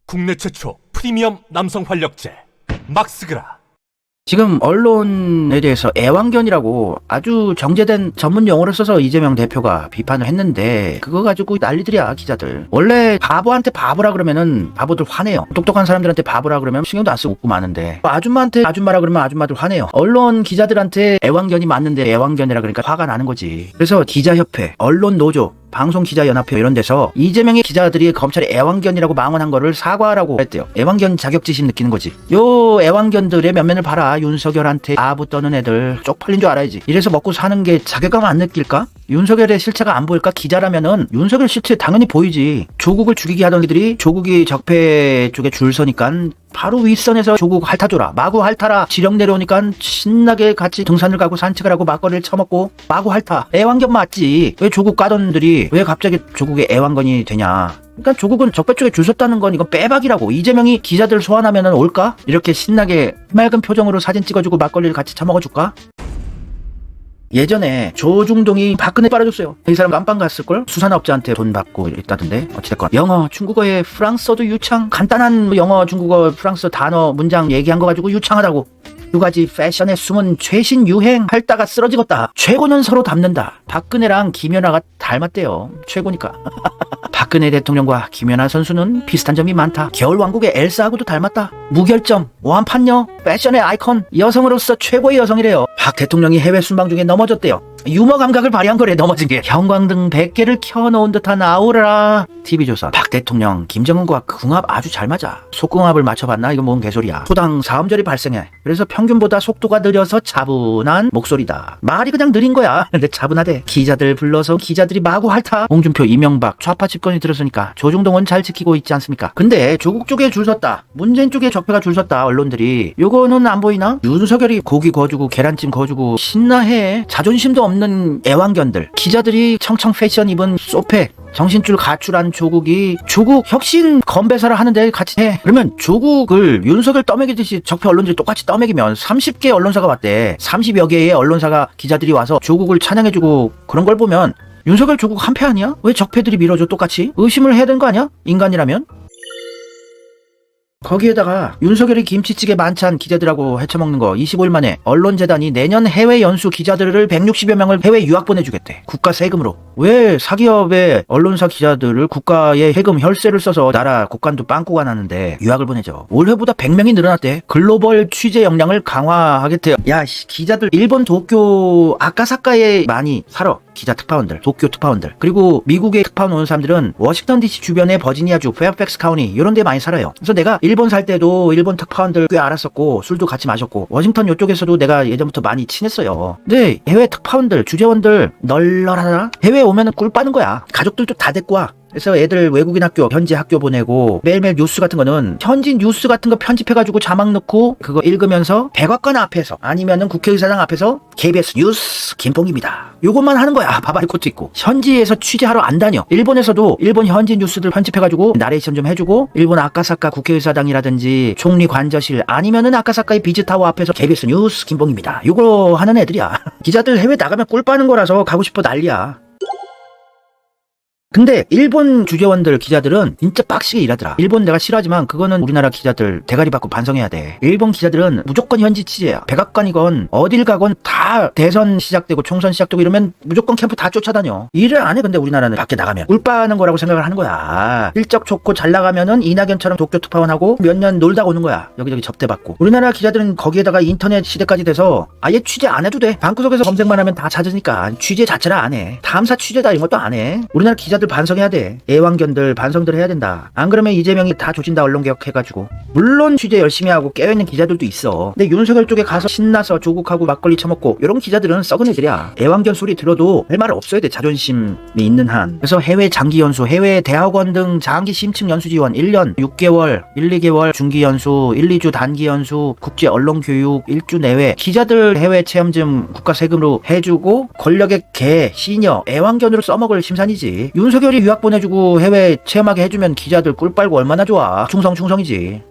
국내 최초 프리미엄 남성 활력제 막스그라. 지금 언론에 대해서 애완견이라고 아주 정제된 전문 용어를 써서 이재명 대표가 비판을 했는데, 그거 가지고 난리들이야 기자들. 원래 바보한테 바보라 그러면은 바보들 화내요. 똑똑한 사람들한테 바보라 그러면 신경도 안 쓰고 웃고 마는데, 아줌마한테 아줌마라 그러면 아줌마들 화내요. 언론 기자들한테 애완견이 맞는데 애완견이라 그러니까 화가 나는 거지. 그래서 기자협회, 언론노조, 방송기자연합회 이런 데서 이재명의 기자들이 검찰이 애완견이라고 망언한 거를 사과하라고 했대요. 애완견 자격지심 느끼는 거지. 요 애완견들의 면면을 봐라. 윤석열한테 아부 떠는 애들 쪽팔린 줄 알아야지. 이래서 먹고 사는 게 자괴감 안 느낄까? 윤석열의 실체가 안 보일까? 기자라면은 윤석열 실체 당연히 보이지. 조국을 죽이게 하던 애들이 조국이 적폐 쪽에 줄 서니까 바로 윗선에서 조국 핥아줘라, 마구 핥아라, 지령 내려오니까 신나게 같이 등산을 가고 산책을 하고 막걸리를 처먹고 마구 핥아. 애완견 맞지. 왜 조국 까던들이 왜 갑자기 조국의 애완견이 되냐. 그러니까 조국은 적폐 쪽에 줄 섰다는 건 이건 빼박이라고. 이재명이 기자들 소환하면은 올까? 이렇게 신나게 맑은 표정으로 사진 찍어주고 막걸리를 같이 처먹어줄까? 예전에 조중동이 박근혜 빨아줬어요. 이 사람 깜빵 갔을걸? 수산업자한테 돈 받고 있다던데. 어찌됐건 영어, 중국어에 프랑스어도 유창. 간단한 영어, 중국어, 프랑스어 단어, 문장 얘기한 거 가지고 유창하다고. 두 가지 패션에 숨은 최신 유행 핥다가 쓰러지겠다. 최고는 서로 닮는다. 박근혜랑 김연아가 닮았대요. 최고니까. 박근혜 대통령과 김연아 선수는 비슷한 점이 많다. 겨울왕국의 엘사하고도 닮았다. 무결점, 오한판녀, 패션의 아이콘, 여성으로서 최고의 여성이래요. 박 대통령이 해외 순방 중에 넘어졌대요. 유머 감각을 발휘한 거래. 넘어진 게 형광등 100개를 켜놓은 듯한 아우라. TV조선 박 대통령 김정은과 궁합 아주 잘 맞아. 속궁합을 맞춰봤나? 이거 뭔 개소리야. 소당 사음절이 발생해. 그래서 평균보다 속도가 느려서 차분한 목소리다. 말이 그냥 느린 거야. 근데 차분하대. 기자들 불러서 기자들이 마구 핥아. 홍준표, 이명박 좌파 집권이 들었으니까 조중동은 잘 지키고 있지 않습니까? 근데 조국 쪽에 줄 섰다, 문재인 쪽에 적폐가 줄 섰다. 언론들이 요거는 안 보이나? 윤석열이 고기 거주고 계란찜 거주고 신나해. 자존심도 없는 애완견들, 기자들이 청청 패션 입은 소패, 정신줄 가출한 조국 혁신 건배사를 하는데 같이 해. 그러면 조국을 윤석열 떠먹이듯이 적폐 언론들이 똑같이 떠먹이면 30개 언론사가 왔대. 30여 개의 언론사가 기자들이 와서 조국을 찬양해주고 그런 걸 보면 윤석열 조국 한패 아니야? 왜 적폐들이 밀어줘 똑같이? 의심을 해야 되는 거 아니야? 인간이라면? 거기에다가 윤석열이 김치찌개 만찬 기자들하고 헤쳐먹는 거 25일 만에 언론재단이 내년 해외 연수 기자들을 160여 명을 해외 유학 보내주겠대. 국가 세금으로. 왜 사기업의 언론사 기자들을 국가의 세금 혈세를 써서 나라 국간도 빵꾸가 나는데 유학을 보내죠. 올해보다 100명이 늘어났대. 글로벌 취재 역량을 강화하겠대요. 야, 기자들 일본 도쿄 아카사카에 많이 살아. 기자 특파원들, 도쿄 특파원들, 그리고 미국에 특파원 오는 사람들은 워싱턴 DC 주변의 버지니아주, 페어팩스 카운티 이런 데 많이 살아요. 그래서 내가 일본 살 때도 일본 특파원들 꽤 알았었고 술도 같이 마셨고 워싱턴 요쪽에서도 내가 예전부터 많이 친했어요. 근데 해외 특파원들, 주재원들 널널하다. 해외 오면은 꿀 빠는 거야. 가족들도 다 데리고 와. 그래서 애들 외국인 학교, 현지 학교 보내고 매일매일 뉴스 같은 거는 현지 뉴스 같은 거 편집해가지고 자막 넣고 그거 읽으면서 백악관 앞에서 아니면은 국회의사당 앞에서 KBS 뉴스 김봉기입니다. 요것만 하는 거야. 바바리 코트 입고. 현지에서 취재하러 안 다녀. 일본에서도 일본 현지 뉴스들 편집해가지고 나레이션 좀 해주고 일본 아카사카 국회의사당이라든지 총리 관저실 아니면은 아카사카의 비즈타워 앞에서 KBS 뉴스 김봉기입니다. 요거 하는 애들이야. 기자들 해외 나가면 꿀 빠는 거라서 가고 싶어 난리야. 근데 일본 주재원들 기자들은 진짜 빡시게 일하더라. 일본 내가 싫어하지만 그거는 우리나라 기자들 대가리 받고 반성해야 돼. 일본 기자들은 무조건 현지 취재야. 백악관이건 어딜 가건 다 대선 시작되고 총선 시작되고 이러면 무조건 캠프 다 쫓아다녀. 일을 안 해. 근데 우리나라는 밖에 나가면 꿀 빠는 거라고 생각을 하는 거야. 실적 좋고 잘 나가면은 이낙연처럼 도쿄 특파원하고 몇 년 놀다 오는 거야. 여기저기 접대받고. 우리나라 기자들은 거기에다가 인터넷 시대까지 돼서 아예 취재 안 해도 돼. 방구석에서 검색만 하면 다 찾으니까 취재 자체를 안 해. 탐사 취재다 이런 것도 안 해. 우리나라 기자들 반성해야 돼. 애완견들 반성들 해야 된다. 안 그러면 이재명이 다 조진다. 언론개혁 해가지고. 물론 취재 열심히 하고 깨어있는 기자들도 있어. 근데 윤석열 쪽에 가서 신나서 조국하고 막걸리 처먹고 이런 기자들은 썩은 애들이야. 애완견 소리 들어도 할 말 없어야 돼. 자존심이 있는 한. 그래서 해외 장기 연수, 해외 대학원 등 장기 심층 연수 지원 1년 6개월, 1, 2개월 중기 연수, 1, 2주 단기 연수, 국제 언론 교육 1주 내외, 기자들 해외 체험증 국가 세금으로 해주고 권력의 개, 시녀, 애완견으로 써먹을 심산이지. 윤석열이 유학 보내주고 해외 체험하게 해주면 기자들 꿀 빨고 얼마나 좋아. 충성이지.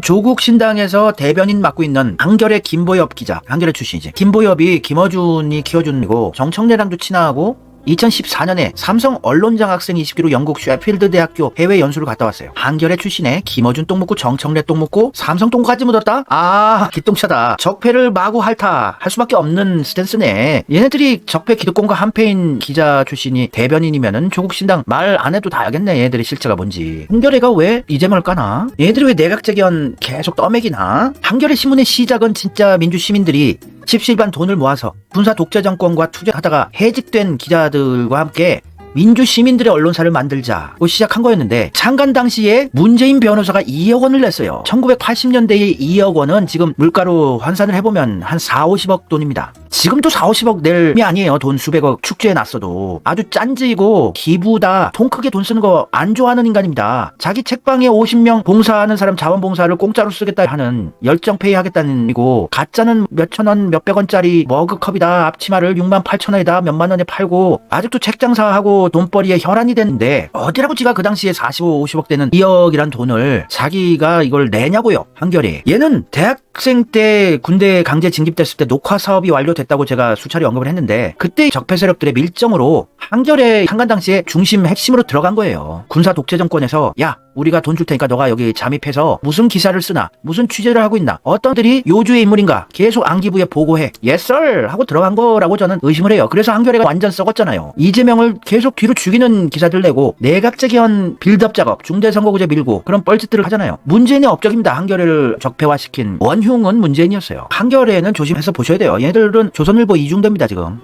조국 신당에서 대변인 맡고 있는 한겨레 김보엽 기자, 한겨레 출신이지. 김보엽이 김어준이 키워준 이고 정청래랑도 친하고 2014년에 삼성 언론장학생 20기로 영국 셰필드 대학교 해외 연수를 갔다 왔어요. 한겨레 출신의 김어준 똥 묻고 정청래 똥 묻고 삼성 똥까지 묻었다? 아, 기똥차다. 적폐를 마구 핥아 할 수밖에 없는 스탠스네. 얘네들이 적폐 기득권과 한패인 기자 출신이 대변인이면은 조국 신당 말 안 해도 다 알겠네. 얘네들의 실체가 뭔지. 한겨레가 왜 이재명을 까나? 얘네들이 왜 내각재견 계속 떠먹이나? 한겨레 신문의 시작은 진짜 민주 시민들이 십시일반 돈을 모아서 군사 독재 정권과 투쟁하다가 해직된 기자들과 함께 민주 시민들의 언론사를 만들자고 시작한 거였는데, 창간 당시에 문재인 변호사가 2억 원을 냈어요. 1980년대의 2억 원은 지금 물가로 환산을 해보면 한 4, 50억 돈입니다. 지금도 4, 50억 낼이 아니에요. 돈 수백억 축제해놨어도. 아주 짠지고 기부다 통 크게 돈 쓰는 거 안 좋아하는 인간입니다. 자기 책방에 50명 봉사하는 사람 자원봉사를 공짜로 쓰겠다 하는 열정페이 하겠다는 이고, 가짜는 몇천원 몇백원짜리 머그컵이다 앞치마를 68,000원에다 몇만 원에 팔고 아직도 책 장사하고 돈벌이에 혈안이 됐는데, 어디라고 지가 그 당시에 45, 50억 되는 2억이란 돈을 자기가 이걸 내냐고요. 한겨레. 얘는 대학생 때 군대 강제 징집됐을 때 녹화 사업이 완료됐다고 제가 수차례 언급을 했는데, 그때 적폐 세력들의 밀정으로 한겨레 창간 당시에 중심 핵심으로 들어간 거예요. 군사 독재 정권에서 야, 우리가 돈 줄 테니까 너가 여기 잠입해서 무슨 기사를 쓰나 무슨 취재를 하고 있나 어떤들이 요주의 인물인가 계속 안기부에 보고해. Yes sir 하고 들어간 거라고 저는 의심을 해요. 그래서 한겨레가 완전 썩었잖아요. 이재명을 계속 뒤로 죽이는 기사들 내고 내각재견 빌드업 작업 중대선거구제 밀고 그런 뻘짓들을 하잖아요. 문재인의 업적입니다. 한겨레를 적폐화시킨 원흉은 문재인이었어요. 한겨레는 조심해서 보셔야 돼요. 얘들은 조선일보 이중대입니다 지금.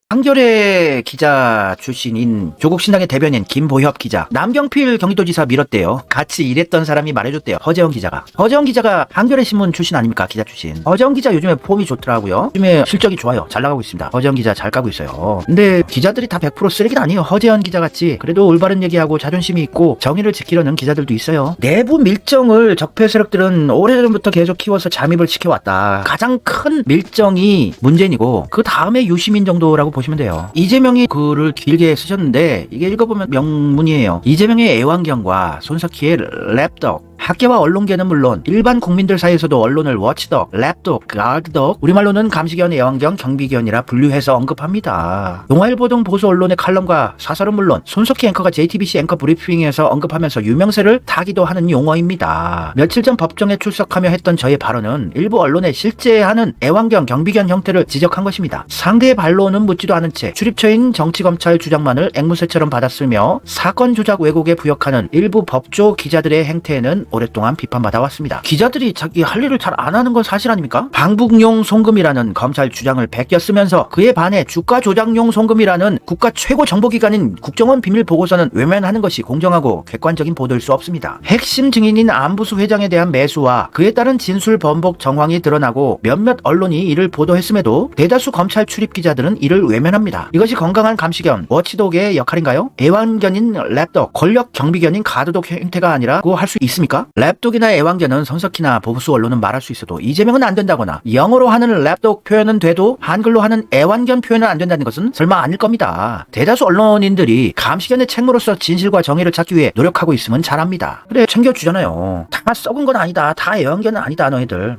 한겨레 기자 출신인 조국 신당의 대변인 김보협 기자, 남경필 경기도지사 밀었대요. 같이 일했던 사람이 말해줬대요. 허재원 기자가 한겨레 신문 출신 아닙니까? 기자 출신. 허재원 기자 요즘에 폼이 좋더라고요. 요즘에 실적이 좋아요. 잘 나가고 있습니다. 허재원 기자 잘 까고 있어요. 근데 기자들이 다 100% 쓰레기는 아니에요. 허재원 기자 같이 그래도 올바른 얘기하고 자존심이 있고 정의를 지키려는 기자들도 있어요. 내부 밀정을 적폐 세력들은 오래전부터 계속 키워서 잠입을 시켜왔다. 가장 큰 밀정이 문재인이고 그 다음에 유시민 정도라고 보시면 돼요. 이재명이 글을 길게 쓰셨는데 이게 읽어보면 명문이에요. 이재명의 애완견과 손석희의 랩덕, 학계와 언론계는 물론 일반 국민들 사이에서도 언론을 워치덕, 랩덕, 가드덕, 우리말로는 감시견, 애완견, 경비견이라 분류해서 언급합니다. 용화일보 등 보수 언론의 칼럼과 사설은 물론 손석희 앵커가 JTBC 앵커 브리핑에서 언급하면서 유명세를 타기도 하는 용어입니다. 며칠 전 법정에 출석하며 했던 저의 발언은 일부 언론에 실제하는 애완견, 경비견 형태를 지적한 것입니다. 상대의 반론은 묻지도 않은 채 출입처인 정치검찰 주장만을 앵무새처럼 받았으며 사건 조작 왜곡에 부역하는 일부 법조 기자들의 행태에는 오랫동안 비판받아왔습니다. 기자들이 자기 할 일을 잘 안 하는 건 사실 아닙니까? 방북용 송금이라는 검찰 주장을 베꼈으면서 그에 반해 주가 조작용 송금이라는 국가 최고 정보기관인 국정원 비밀보고서는 외면하는 것이 공정하고 객관적인 보도일 수 없습니다. 핵심 증인인 안부수 회장에 대한 매수와 그에 따른 진술 번복 정황이 드러나고 몇몇 언론이 이를 보도했음에도 대다수 검찰 출입 기자들은 이를 외면합니다. 이것이 건강한 감시견, 워치독의 역할인가요? 애완견인 랩독, 권력 경비견인 가드독 형태가 아니라고 할 수 있습니까? 랩독이나 애완견은 손석희나 보수 언론은 말할 수 있어도 이재명은 안 된다거나, 영어로 하는 랩독 표현은 돼도 한글로 하는 애완견 표현은 안 된다는 것은 설마 아닐 겁니다. 대다수 언론인들이 감시견의 책무로서 진실과 정의를 찾기 위해 노력하고 있으면 잘합니다. 그래, 챙겨주잖아요. 다 썩은 건 아니다. 다 애완견은 아니다 너희들.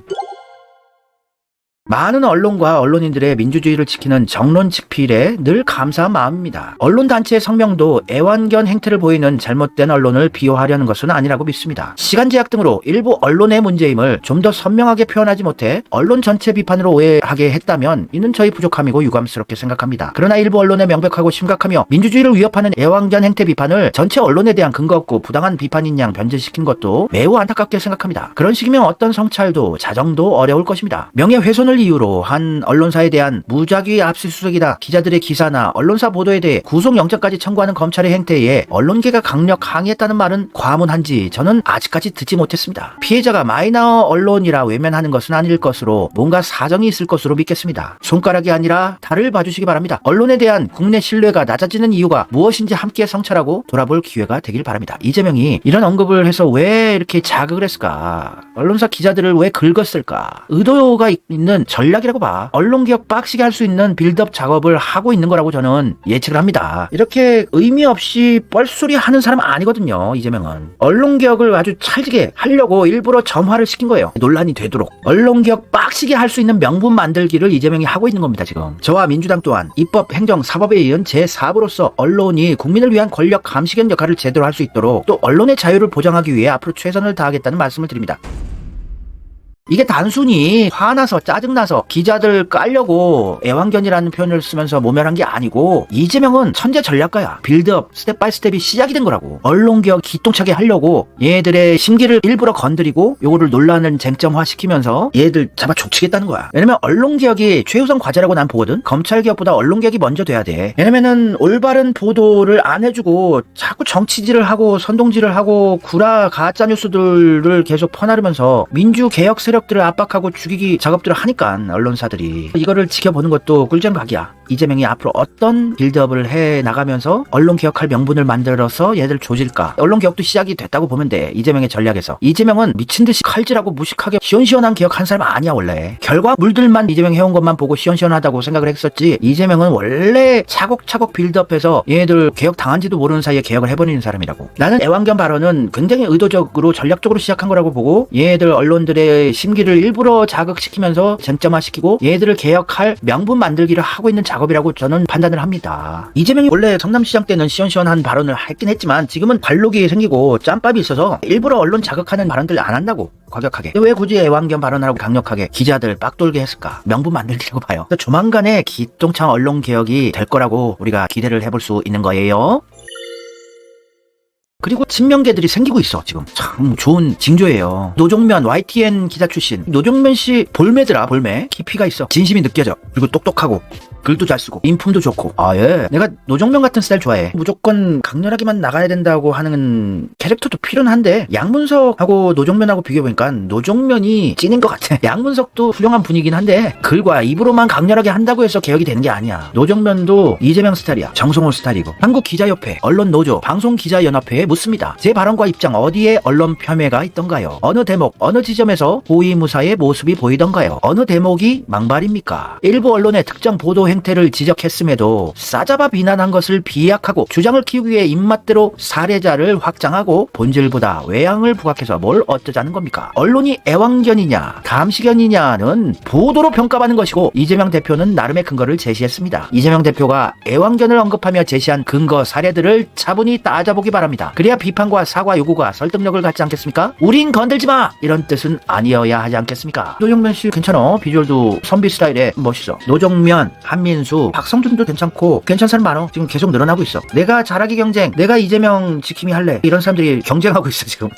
많은 언론과 언론인들의 민주주의를 지키는 정론직필에 늘 감사한 마음입니다. 언론단체의 성명도 애완견 행태를 보이는 잘못된 언론을 비호하려는 것은 아니라고 믿습니다. 시간 제약 등으로 일부 언론의 문제임을 좀 더 선명하게 표현하지 못해 언론 전체 비판으로 오해하게 했다면 이는 저희 부족함이고 유감스럽게 생각합니다. 그러나 일부 언론의 명백하고 심각하며 민주주의를 위협하는 애완견 행태 비판을 전체 언론에 대한 근거 없고 부당한 비판인 양 변질시킨 것도 매우 안타깝게 생각합니다. 그런 식이면 어떤 성찰도 자정도 어려울 것입니다. 명예훼손을 이유로 한 언론사에 대한 무작위 압수수색이나 기자들의 기사나 언론사 보도에 대해 구속영장까지 청구하는 검찰의 행태에 언론계가 강력 항의했다는 말은 과문한지 저는 아직까지 듣지 못했습니다. 피해자가 마이너 언론이라 외면하는 것은 아닐 것으로 뭔가 사정이 있을 것으로 믿겠습니다. 손가락이 아니라 달을 봐주시기 바랍니다. 언론에 대한 국내 신뢰가 낮아지는 이유가 무엇인지 함께 성찰하고 돌아볼 기회가 되길 바랍니다. 이재명이 이런 언급을 해서 왜 이렇게 자극을 했을까? 언론사 기자들을 왜 긁었을까? 의도가 있는 전략이라고 봐. 언론개혁 빡시게 할 수 있는 빌드업 작업을 하고 있는 거라고 저는 예측을 합니다. 이렇게 의미 없이 뻘소리 하는 사람 아니거든요, 이재명은. 언론개혁을 아주 찰지게 하려고 일부러 점화를 시킨 거예요. 논란이 되도록. 언론개혁 빡시게 할 수 있는 명분 만들기를 이재명이 하고 있는 겁니다, 지금. 저와 민주당 또한 입법, 행정, 사법에 이은 제4부로서 언론이 국민을 위한 권력 감시견 역할을 제대로 할 수 있도록 또 언론의 자유를 보장하기 위해 앞으로 최선을 다하겠다는 말씀을 드립니다. 이게 단순히 화나서 짜증나서 기자들 깔려고 애완견이라는 표현을 쓰면서 모멸한 게 아니고 이재명은 천재 전략가야. 빌드업 스텝 바이 스텝이 시작이 된 거라고. 언론개혁 기똥차게 하려고 얘들의 심기를 일부러 건드리고 요거를 논란을 쟁점화시키면서 얘들 잡아 족치겠다는 거야. 왜냐면 언론개혁이 최우선 과제라고 난 보거든. 검찰개혁보다 언론개혁이 먼저 돼야 돼. 왜냐면은 올바른 보도를 안 해주고 자꾸 정치질을 하고 선동질을 하고 구라 가짜뉴스들을 계속 퍼나르면서 민주개혁 세력들을 압박하고 죽이기 작업들을 하니까 언론사들이 이거를 지켜보는 것도 꿀잼각이야. 이재명이 앞으로 어떤 빌드업을 해 나가면서 언론 개혁할 명분을 만들어서 얘들 조질까. 언론 개혁도 시작이 됐다고 보면 돼. 이재명의 전략에서. 이재명은 미친듯이 칼질하고 무식하게 시원시원한 개혁한 사람 아니야 원래. 결과물들만 이재명 해온 것만 보고 시원시원하다고 생각을 했었지. 이재명은 원래 차곡차곡 빌드업해서 얘들 개혁 당한지도 모르는 사이에 개혁을 해버리는 사람이라고. 나는 애완견 발언은 굉장히 의도적으로 전략적으로 시작한 거라고 보고 얘들 언론들의 심기를 일부러 자극시키면서 쟁점화시키고 얘들을 개혁할 명분 만들기를 하고 있는 작업이라고 저는 판단을 합니다. 이재명이 원래 성남시장 때는 시원시원한 발언을 했긴 했지만 지금은 관록이 생기고 짬밥이 있어서 일부러 언론 자극하는 발언들 안 한다고. 과격하게. 왜 굳이 애완견 발언하라고 강력하게 기자들 빡돌게 했을까? 명분 만들기라고 봐요. 조만간에 기똥찬 언론 개혁이 될 거라고 우리가 기대를 해볼 수 있는 거예요. 그리고 친명계들이 생기고 있어 지금. 참 좋은 징조예요. 노종면 YTN 기자 출신. 노종면 씨 볼매더라. 볼매. 깊이가 있어. 진심이 느껴져. 그리고 똑똑하고 글도 잘 쓰고 인품도 좋고. 아 예. 내가 노종면 같은 스타일 좋아해. 무조건 강렬하게만 나가야 된다고 하는 캐릭터도 필요는 한데 양문석하고 노종면하고 비교해보니까 노종면이 찐인 것 같아. 양문석도 훌륭한 분이긴 한데 글과 입으로만 강렬하게 한다고 해서 개혁이 되는 게 아니야. 노종면도 이재명 스타일이야. 정성호 스타일이고. 한국기자협회, 언론노조, 방송기자연합회에 묻습니다. 제 발언과 입장 어디에 언론 폄훼가 있던가요? 어느 대목, 어느 지점에서 호위무사의 모습이 보이던가요? 어느 대목이 망발입니까? 일부 언론의 특정 보도 행태를 지적했음에도 싸잡아 비난한 것을 비약하고 주장을 키우기 위해 입맛대로 사례자를 확장하고 본질보다 외양을 부각해서 뭘 어쩌자는 겁니까? 언론이 애완견이냐 감시견이냐는 보도로 평가받는 것이고 이재명 대표는 나름의 근거를 제시했습니다. 이재명 대표가 애완견을 언급하며 제시한 근거 사례들을 차분히 따져보기 바랍니다. 그래야 비판과 사과 요구가 설득력을 갖지 않겠습니까? 우린 건들지 마! 이런 뜻은 아니어야 하지 않겠습니까? 노종면 씨 괜찮아. 비주얼도 선비 스타일에 멋있어. 노종면, 한민수, 박성준도 괜찮고 괜찮은 사람 많어. 지금 계속 늘어나고 있어. 내가 잘하기 경쟁, 내가 이재명 지킴이 할래. 이런 사람들이 경쟁하고 있어 지금.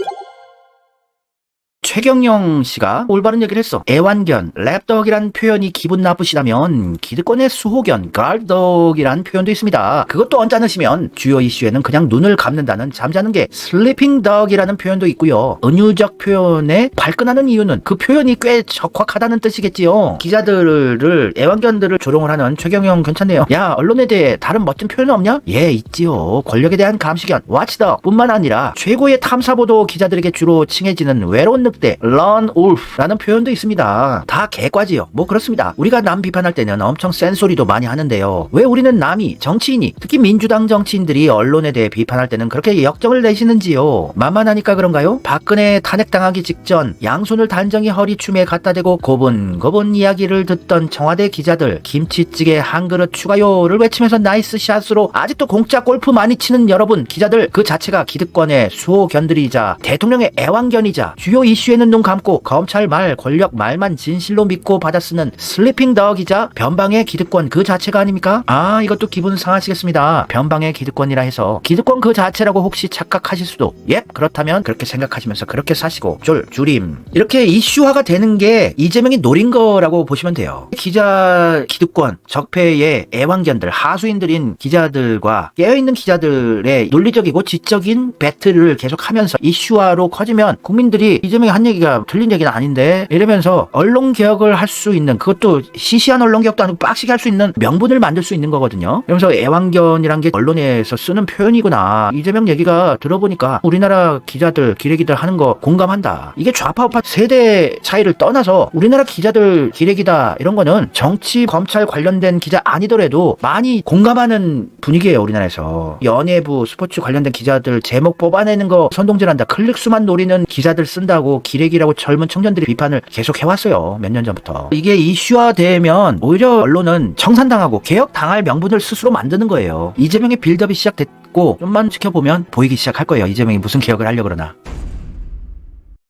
최경영 씨가 올바른 얘기를 했어. 애완견, 랩덕이란 표현이 기분 나쁘시다면 기득권의 수호견, 가드덕이란 표현도 있습니다. 그것도 얹어넣으시면 주요 이슈에는 그냥 눈을 감는다는 잠자는 개, 슬리핑덕이라는 표현도 있고요. 은유적 표현에 발끈하는 이유는 그 표현이 꽤 적확하다는 뜻이겠지요. 기자들을, 애완견들을 조롱을 하는 최경영 괜찮네요. 야, 언론에 대해 다른 멋진 표현 없냐? 예, 있지요. 권력에 대한 감시견, 와치덕 뿐만 아니라 최고의 탐사보도 기자들에게 주로 칭해지는 외로운 늑대, 런 울프라는 표현도 있습니다. 다 개과지요. 뭐 그렇습니다. 우리가 남 비판할 때는 엄청 센 소리도 많이 하는데요. 왜 우리는 남이, 정치인이, 특히 민주당 정치인들이 언론에 대해 비판할 때는 그렇게 역정을 내시는지요? 만만하니까 그런가요? 박근혜 탄핵당하기 직전 양손을 단정히 허리춤에 갖다 대고 고분고분 이야기를 듣던 청와대 기자들, 김치찌개 한 그릇 추가요를 외치면서 나이스 샷으로 아직도 공짜 골프 많이 치는 여러분 기자들, 그 자체가 기득권의 수호견들이자 대통령의 애완견이자 주요 이슈에는 눈 감고 검찰 말, 권력 말만 진실로 믿고 받아쓰는 슬리핑 덕이자 변방의 기득권 그 자체가 아닙니까? 아, 이것도 기분 상하시겠습니다. 변방의 기득권이라 해서 기득권 그 자체라고 혹시 착각하실 수도. 예, 그렇다면 그렇게 생각하시면서 그렇게 사시고 줄임. 이렇게 이슈화가 되는 게 이재명이 노린 거라고 보시면 돼요. 기자 기득권, 적폐의 애완견들, 하수인들인 기자들과 깨어있는 기자들의 논리적이고 지적인 배틀을 계속하면서 이슈화로 커지면 국민들이 이재명이 한 얘기가 틀린 얘기는 아닌데 이러면서 언론 개혁을 할 수 있는, 그것도 시시한 언론 개혁도 아니고 빡시게 할 수 있는 명분을 만들 수 있는 거거든요. 그러면서 애완견이란 게 언론에서 쓰는 표현이구나. 이재명 얘기가 들어보니까 우리나라 기자들, 기레기들 하는 거 공감한다. 이게 좌파 우파 세대 차이를 떠나서 우리나라 기자들 기레기다 이런 거는 정치 검찰 관련된 기자 아니더라도 많이 공감하는 분위기예요. 우리나라에서 연예부 스포츠 관련된 기자들 제목 뽑아내는 거 선동질한다, 클릭수만 노리는 기자들 쓴다고 기레기라고 젊은 청년들이 비판을 계속 해왔어요. 몇 년 전부터. 이게 이슈화되면 오히려 언론은 청산당하고 개혁당할 명분을 스스로 만드는 거예요. 이재명의 빌드업이 시작됐고 좀만 지켜보면 보이기 시작할 거예요. 이재명이 무슨 개혁을 하려고 그러나.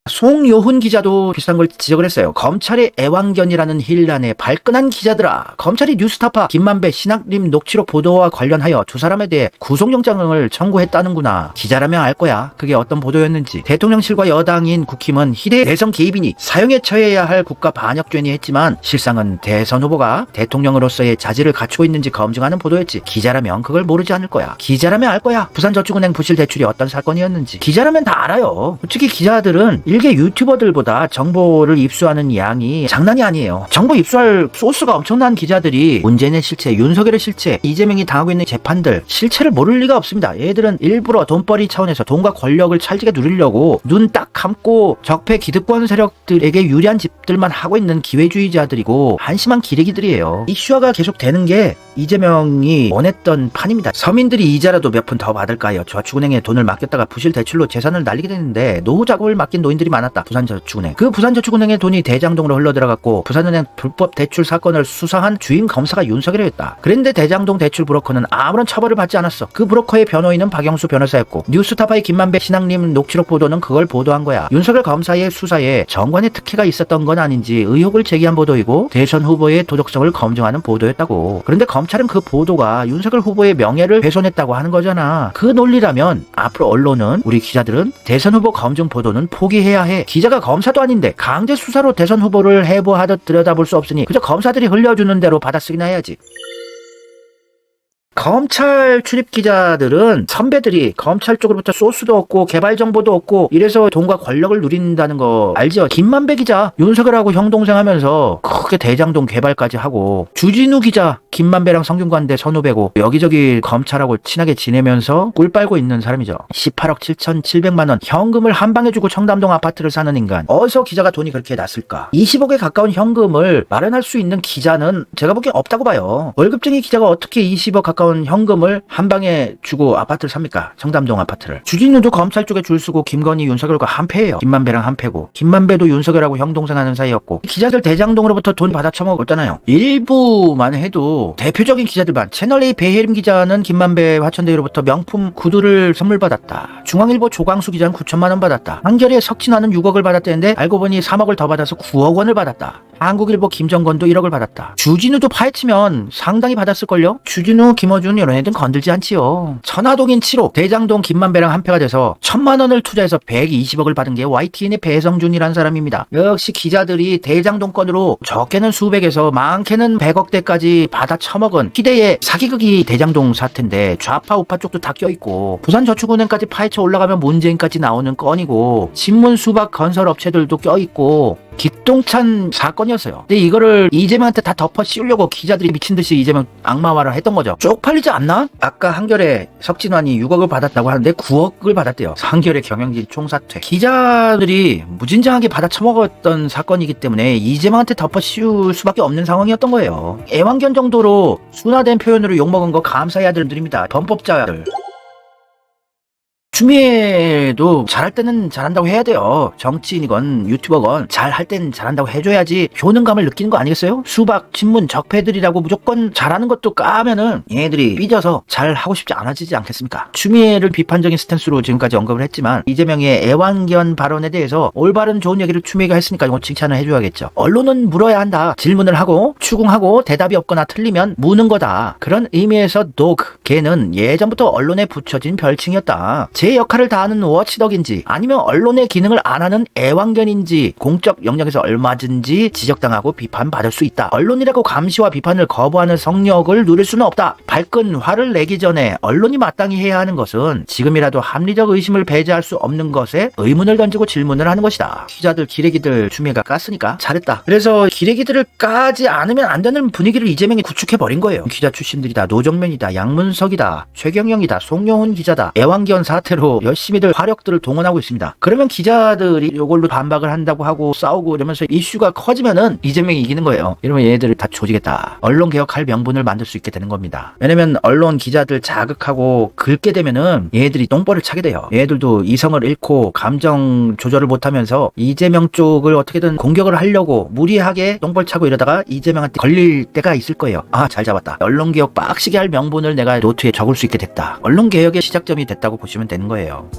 송요훈 기자도 비슷한 걸 지적을 했어요. 검찰의 애완견이라는 힐란에 발끈한 기자들아, 검찰이 뉴스타파 김만배 신학림 녹취록 보도와 관련하여 두 사람에 대해 구속영장을 청구했다는구나. 기자라면 알 거야. 그게 어떤 보도였는지. 대통령실과 여당인 국힘은 희대의 대선 개입이니 사형에 처해야 할 국가 반역죄니 했지만 실상은 대선 후보가 대통령으로서의 자질을 갖추고 있는지 검증하는 보도였지. 기자라면 그걸 모르지 않을 거야. 기자라면 알 거야. 부산저축은행 부실 대출이 어떤 사건이었는지. 기자라면 다 알아요. 솔직히 기자들은 일개 유튜버들보다 정보를 입수하는 양이 장난이 아니에요. 정보 입수할 소스가 엄청난 기자들이 문재인의 실체, 윤석열의 실체, 이재명이 당하고 있는 재판들 실체를 모를 리가 없습니다. 얘들은 일부러 돈벌이 차원에서 돈과 권력을 찰지게 누리려고 눈 딱 감고 적폐 기득권 세력들에게 유리한 집들만 하고 있는 기회주의자들이고 한심한 기레기들이에요. 이슈화가 계속되는 게 이재명이 원했던 판입니다. 서민들이 이자라도 몇 푼 더 받을까요? 저축은행에 돈을 맡겼다가 부실 대출로 재산을 날리게 됐는데 노후 작업을 맡긴 노인들이 많았다. 부산저축은행. 그 부산저축은행의 돈이 대장동으로 흘러들어갔고 부산은행 불법 대출 사건을 수사한 주임 검사가 윤석열이었다. 그런데 대장동 대출 브로커는 아무런 처벌을 받지 않았어. 그 브로커의 변호인은 박영수 변호사였고 뉴스타파의 김만배 신학림 녹취록 보도는 그걸 보도한 거야. 윤석열 검사의 수사에 정관의 특혜가 있었던 건 아닌지 의혹을 제기한 보도이고 대선 후보의 도덕성을 검증하는 보도였다고. 그런데 검찰은 그 보도가 윤석열 후보의 명예를 훼손했다고 하는 거잖아. 그 논리라면 앞으로 언론은, 우리 기자들은 대선 후보 검증 보도는 포기해야 해. 기자가 검사도 아닌데 강제 수사로 대선 후보를 해부하듯 들여다볼 수 없으니 그저 검사들이 흘려주는 대로 받아쓰기나 해야지. 검찰 출입 기자들은 선배들이 검찰 쪽으로부터 소스도 없고 개발 정보도 없고 이래서 돈과 권력을 누린다는 거 알죠? 김만배 기자 윤석열하고 형동생 하면서 크게 대장동 개발까지 하고, 주진우 기자 김만배랑 성균관대 선후배고 여기저기 검찰하고 친하게 지내면서 꿀 빨고 있는 사람이죠. 18억 7,700만 원 현금을 한 방에 주고 청담동 아파트를 사는 인간. 어디서 기자가 돈이 그렇게 났을까? 20억에 가까운 현금을 마련할 수 있는 기자는 제가 보기엔 없다고 봐요. 월급쟁이 기자가 어떻게 20억 가까운 현금을 한 방에 주고 아파트를 삽니까? 청담동 아파트를. 주진우도 검찰 쪽에 줄 서고 김건희 윤석열과 한패예요. 김만배랑 한패고, 김만배도 윤석열하고 형동생 하는 사이였고, 기자들 대장동으로부터 돈 받아 처먹었잖아요. 일부만 해도 대표적인 기자들만, 채널A 배혜림 기자는 김만배 화천대유로부터 명품 구두를 선물 받았다. 중앙일보 조광수 기자는 9천만 원 받았다. 한겨레 석진화는 6억을 받았다는데 알고 보니 3억을 더 받아서 9억 원을 받았다. 한국일보 김정건도 1억을 받았다. 주진우도 파헤치면 상당히 받았을걸요? 주진우, 김어준 이런 애들은 건들지 않지요. 천화동인 7호, 대장동 김만배랑 한패가 돼서 1,000만 원을 투자해서 120억을 받은 게 YTN의 배성준이라는 사람입니다. 역시 기자들이 대장동 건으로 적게는 수백에서 많게는 100억대까지 받아 처먹은 희대의 사기극이 대장동 사태인데 좌파 우파 쪽도 다 껴있고, 부산저축은행까지 파헤쳐 올라가면 문재인까지 나오는 건이고, 신문 수박 건설 업체들도 껴있고 기똥찬 사건이었어요. 근데 이거를 이재명한테 다 덮어 씌우려고 기자들이 미친듯이 이재명 악마화를 했던 거죠. 쪽팔리지 않나? 아까 한겨레 석진환이 6억을 받았다고 하는데 9억을 받았대요. 한겨레 경영진 총사퇴. 기자들이 무진장하게 받아 처먹었던 사건이기 때문에 이재명한테 덮어 씌울 수밖에 없는 상황이었던 거예요. 애완견 정도로 순화된 표현으로 욕먹은 거 감사해야 될 분들입니다. 범법자들. 추미애도 잘할 때는 잘한다고 해야 돼요. 정치인이건 유튜버건 잘할 땐 잘한다고 해줘야지 효능감을 느끼는 거 아니겠어요? 수박, 친문, 적폐들이라고 무조건 잘하는 것도 까면은 얘네들이 삐져서 잘하고 싶지 않아지지 않겠습니까? 추미애를 비판적인 스탠스로 지금까지 언급을 했지만 이재명의 애완견 발언에 대해서 올바른 좋은 얘기를 추미애가 했으니까 이거 칭찬을 해줘야겠죠. 언론은 물어야 한다. 질문을 하고 추궁하고 대답이 없거나 틀리면 무는 거다. 그런 의미에서 도그, 걔는 예전부터 언론에 붙여진 별칭이었다. 제 제 역할을 다하는 워치덕인지 아니면 언론의 기능을 안 하는 애완견인지 공적 영역에서 얼마든지 지적당하고 비판받을 수 있다. 언론이라고 감시와 비판을 거부하는 성력을 누릴 수는 없다. 발끈 화를 내기 전에 언론이 마땅히 해야 하는 것은 지금이라도 합리적 의심을 배제할 수 없는 것에 의문을 던지고 질문을 하는 것이다. 기자들 기레기들 추미애가 깠으니까 잘했다. 그래서 기레기들을 까지 않으면 안 되는 분위기를 이재명이 구축해버린 거예요. 기자 출신들이다, 노정면이다, 양문석이다, 최경영이다, 송영훈 기자다, 애완견 사태로 열심히들 화력들을 동원하고 있습니다. 그러면 기자들이 이걸로 반박을 한다고 하고 싸우고 이러면서 이슈가 커지면은 이재명이 이기는 거예요. 이러면 얘네들을 다 조지겠다. 언론 개혁할 명분을 만들 수 있게 되는 겁니다. 왜냐면 언론 기자들 자극하고 긁게 되면은 얘네들이 똥벌을 차게 돼요. 얘네들도 이성을 잃고 감정 조절을 못하면서 이재명 쪽을 어떻게든 공격을 하려고 무리하게 똥벌 차고 이러다가 이재명한테 걸릴 때가 있을 거예요. 아, 잘 잡았다. 언론 개혁 빡시게 할 명분을 내가 노트에 적을 수 있게 됐다. 언론 개혁의 시작점이 됐다고 보시면 되는 거예요.